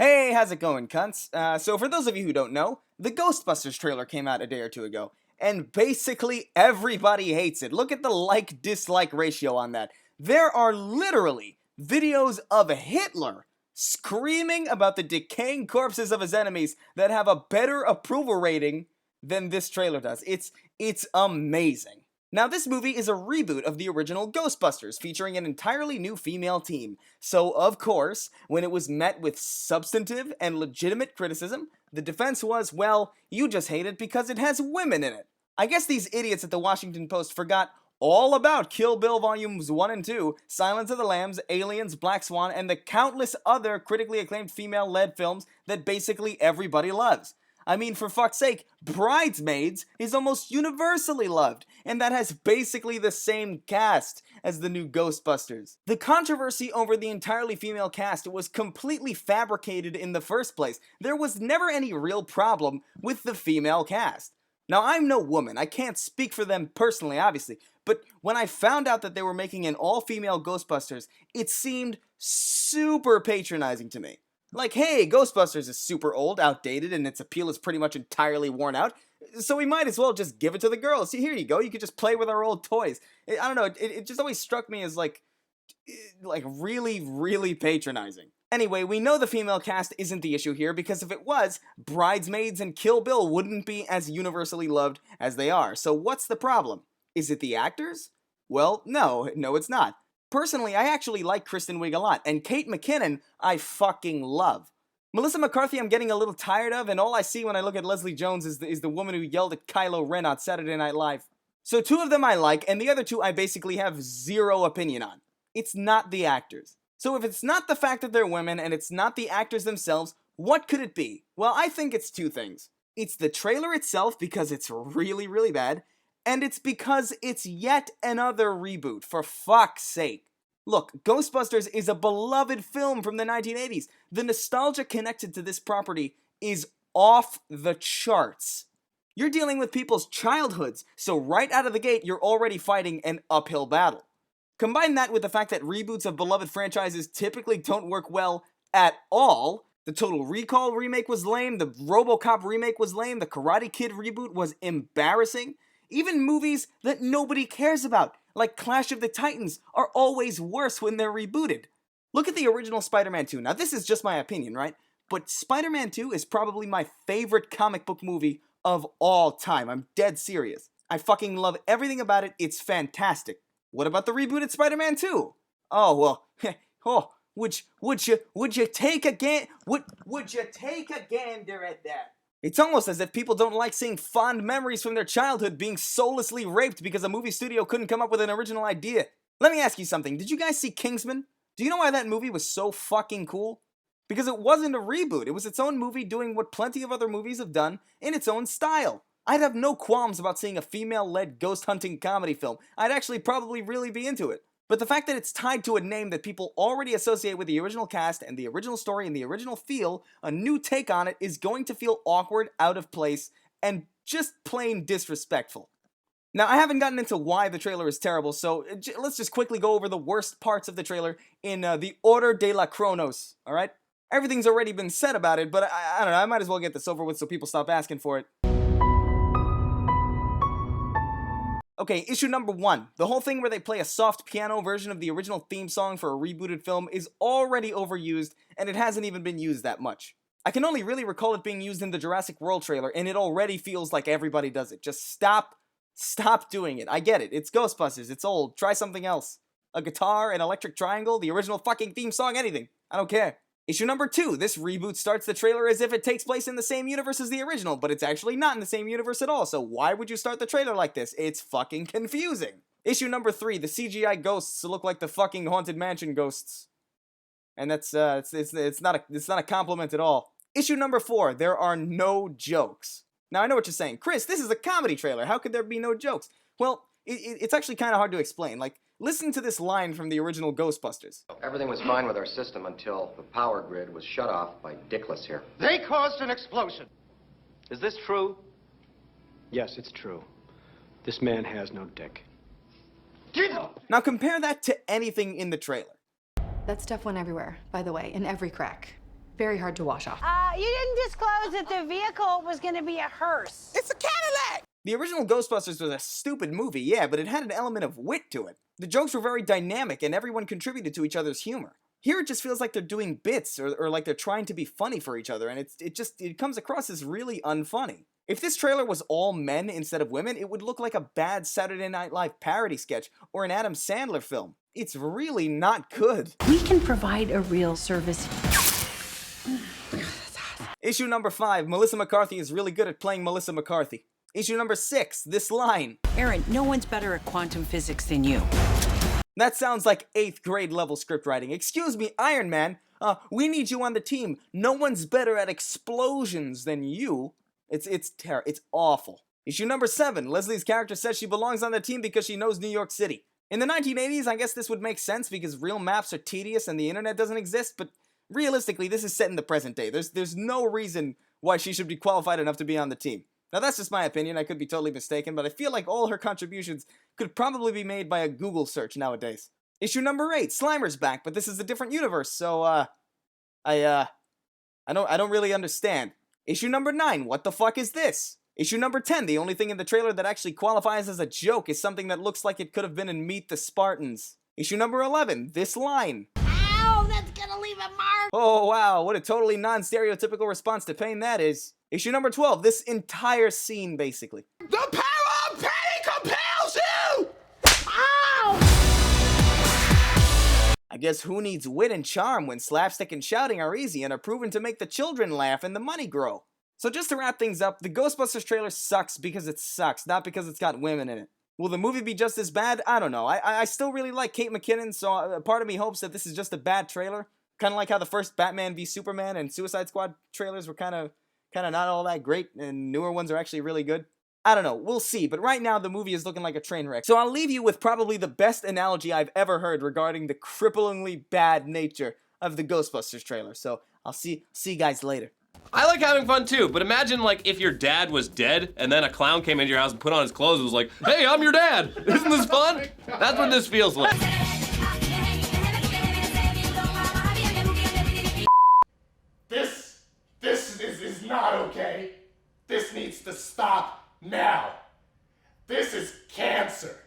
Hey, how's it going, cunts? So for those of you who don't know, the Ghostbusters trailer came out a day or two ago, and basically everybody hates it. Look at the like-dislike ratio on that. There are literally videos of Hitler screaming about the decaying corpses of his enemies that have a better approval rating than this trailer does. It's amazing. Now, this movie is a reboot of the original Ghostbusters, featuring an entirely new female team. So, of course, when it was met with substantive and legitimate criticism, the defense was, well, you just hate it because it has women in it. I guess these idiots at the Washington Post forgot all about Kill Bill Volumes 1 and 2, Silence of the Lambs, Aliens, Black Swan, and the countless other critically acclaimed female-led films that basically everybody loves. I mean, for fuck's sake, Bridesmaids is almost universally loved, and that has basically the same cast as the new Ghostbusters. The controversy over the entirely female cast was completely fabricated in the first place. There was never any real problem with the female cast. Now, I'm no woman, I can't speak for them personally, obviously, but when I found out that they were making an all-female Ghostbusters, it seemed super patronizing to me. Like, hey, Ghostbusters is super old, outdated, and its appeal is pretty much entirely worn out, so we might as well just give it to the girls. See, here you go, you could just play with our old toys. I don't know, it just always struck me as, like really, really patronizing. Anyway, we know the female cast isn't the issue here, because if it was, Bridesmaids and Kill Bill wouldn't be as universally loved as they are. So what's the problem? Is it the actors? Well, no, it's not. Personally, I actually like Kristen Wiig a lot, and Kate McKinnon, I fucking love. Melissa McCarthy I'm getting a little tired of, and all I see when I look at Leslie Jones is the woman who yelled at Kylo Ren on Saturday Night Live. So two of them I like, and the other two I basically have zero opinion on. It's not the actors. So if it's not the fact that they're women, and it's not the actors themselves, what could it be? Well, I think it's two things. It's the trailer itself, because it's really, really bad, and it's because it's yet another reboot, for fuck's sake. Look, Ghostbusters is a beloved film from the 1980s. The nostalgia connected to this property is off the charts. You're dealing with people's childhoods, so right out of the gate, you're already fighting an uphill battle. Combine that with the fact that reboots of beloved franchises typically don't work well at all. The Total Recall remake was lame, the RoboCop remake was lame, the Karate Kid reboot was embarrassing. Even movies that nobody cares about, like Clash of the Titans, are always worse when they're rebooted. Look at the original Spider-Man 2. Now, this is just my opinion, right? But Spider-Man 2 is probably my favorite comic book movie of all time. I'm dead serious. I fucking love everything about it. It's fantastic. What about the rebooted Spider-Man 2? Oh, well, would you take a gander at that? It's almost as if people don't like seeing fond memories from their childhood being soullessly raped because a movie studio couldn't come up with an original idea. Let me ask you something. Did you guys see Kingsman? Do you know why that movie was so fucking cool? Because it wasn't a reboot. It was its own movie doing what plenty of other movies have done in its own style. I'd have no qualms about seeing a female-led ghost hunting comedy film. I'd actually probably really be into it. But the fact that it's tied to a name that people already associate with the original cast and the original story and the original feel, a new take on it is going to feel awkward, out of place, and just plain disrespectful. Now, I haven't gotten into why the trailer is terrible, so let's just quickly go over the worst parts of the trailer in the Order de la Kronos, alright? Everything's already been said about it, but I don't know, I might as well get this over with so people stop asking for it. Okay, issue number 1. The whole thing where they play a soft piano version of the original theme song for a rebooted film is already overused, and it hasn't even been used that much. I can only really recall it being used in the Jurassic World trailer, and it already feels like everybody does it. Just stop doing it. I get it. It's Ghostbusters. It's old. Try something else. A guitar, an electric triangle, the original fucking theme song, anything. I don't care. Issue number 2. This reboot starts the trailer as if it takes place in the same universe as the original, but it's actually not in the same universe at all, so why would you start the trailer like this? It's fucking confusing. Issue number 3. The CGI ghosts look like the fucking Haunted Mansion ghosts. And that's, it's not a compliment at all. Issue number 4. There are no jokes. Now, I know what you're saying. Chris, this is a comedy trailer. How could there be no jokes? Well, it's actually kind of hard to explain. Like, listen to this line from the original Ghostbusters. Everything was fine with our system until the power grid was shut off by Dickless here. They caused an explosion. Is this true? Yes, it's true. This man has no dick. Now compare that to anything in the trailer. That stuff went everywhere, by the way, in every crack. very hard to wash off. You didn't disclose that the vehicle was going to be a hearse. It's a Cadillac! The original Ghostbusters was a stupid movie, yeah, but it had an element of wit to it. The jokes were very dynamic and everyone contributed to each other's humor. Here it just feels like they're doing bits or like they're trying to be funny for each other, and it comes across as really unfunny. If this trailer was all men instead of women, it would look like a bad Saturday Night Live parody sketch or an Adam Sandler film. It's really not good. We can provide a real service. Issue number 5, Melissa McCarthy is really good at playing Melissa McCarthy. Issue number 6, this line. Aaron, no one's better at quantum physics than you. That sounds like 8th grade level script writing. Excuse me, Iron Man, we need you on the team. No one's better at explosions than you. It's awful. Issue number 7, Leslie's character says she belongs on the team because she knows New York City. In the 1980s, I guess this would make sense because real maps are tedious and the internet doesn't exist, but realistically, this is set in the present day. There's no reason why she should be qualified enough to be on the team. Now that's just my opinion, I could be totally mistaken, but I feel like all her contributions could probably be made by a Google search nowadays. Issue number 8, Slimer's back, but this is a different universe, so I don't really understand. Issue number 9, what the fuck is this? Issue number 10, the only thing in the trailer that actually qualifies as a joke is something that looks like it could have been in Meet the Spartans. Issue number 11, this line. Ow, that's gonna leave a mark. Oh wow, what a totally non-stereotypical response to pain that is. Issue number 12, this entire scene basically. The power of pain compels you! Ow! I guess who needs wit and charm when slapstick and shouting are easy and are proven to make the children laugh and the money grow? So just to wrap things up, the Ghostbusters trailer sucks because it sucks, not because it's got women in it. Will the movie be just as bad? I don't know. I still really like Kate McKinnon, so a part of me hopes that this is just a bad trailer. Kind of like how the first Batman v Superman and Suicide Squad trailers were kind of not all that great, and newer ones are actually really good. I don't know, we'll see, but right now the movie is looking like a train wreck. So I'll leave you with probably the best analogy I've ever heard regarding the cripplingly bad nature of the Ghostbusters trailer. So I'll see you guys later. I like having fun too, but imagine like if your dad was dead and then a clown came into your house and put on his clothes and was like, hey, I'm your dad. Isn't this fun? That's what this feels like. This is not okay. This needs to stop now. This is cancer.